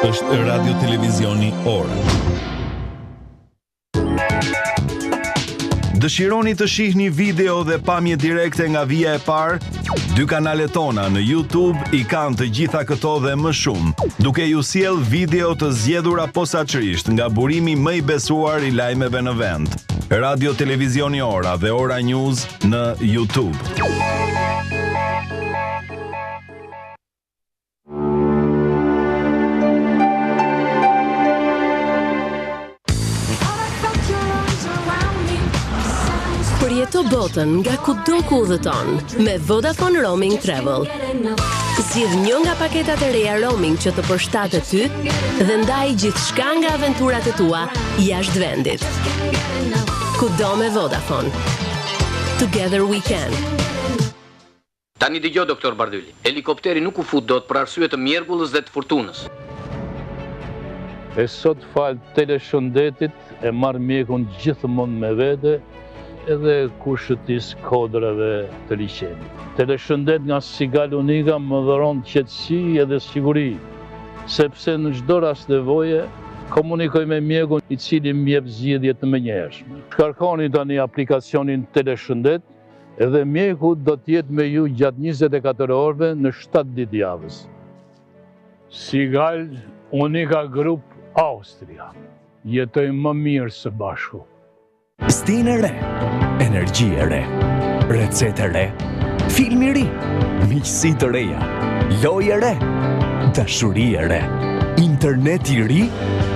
Është radio televizioni Ora. Dëshironi të shihni video dhe pamje direkte nga vija e parë? 2 kanalet tona në YouTube i kanë të gjitha këto dhe më shumë, duke ju sjell video të zgjedhura posaçërisht nga burimi më i besuar i lajmeve në vend. Radio Televizioni Ora dhe Ora News në YouTube. Përjeto botën nga kudo ku udhëton me Vodafone Roaming Travel. Zgjidh një nga paketat e reja roaming që të përshtatet ty dhe ndaj gjithçka nga aventurat e tua jashtë vendit. Kudo me Vodafone. Together we can. Tani dëgjoj doktor Bardhyli. Helikopteri nuk u fut dot për arsye të mjergullës dhe të furtunës. E sot fal teleshëndetit e marr mjekun gjithmonë me vete, edhe kushëtis kodrave të liqenit. Teleshëndet nga Sigal Unika më dhuron qetësi edhe siguri, sepse në çdo rast nevoje komunikoj me mjekun i cili më jep zgjidhje të menjëhershme. Shkarkoni tani aplikacionin Teleshëndet, edhe mjeku do të jetë me ju gjatë 24 orëve në 7 ditë javës. Sigal Unika Group Austria. Jetojmë më mirë së bashku. Stinë e re, energji e re, recete re, filmi ri, miqësi të reja, lojë e re, dashuri e re, internet i ri,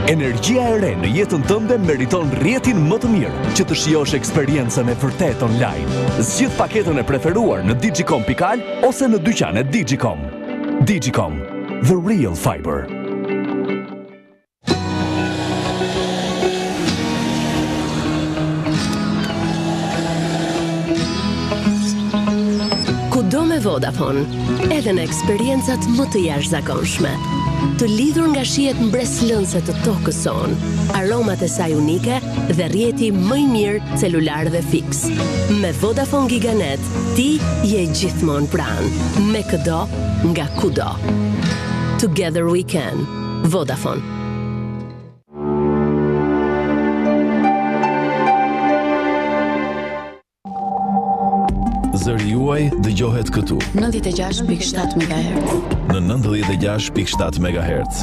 energjia e re në jetën tënde meriton rrjetin më të mirë që të shijosh eksperiencën e vërtet online. Zgjidh paketën e preferuar në digicom.al ose në dyqanet Digicom. Digicom, the real fiber. Kudo me Vodafone, edhe në eksperiencat më të jashtëzakonshme. Të lidhur nga shijet mbreslënse të tokës sonë, aromat e saj unike dhe rrjeti më i mirë celular dhe fiks. Me Vodafone Giganet, ti je gjithmonë pranë, me këdo, nga kudo. Together we can. Vodafone. Zëri juaj dëgjohet këtu 96.7 MHz. në 96.7 MHz.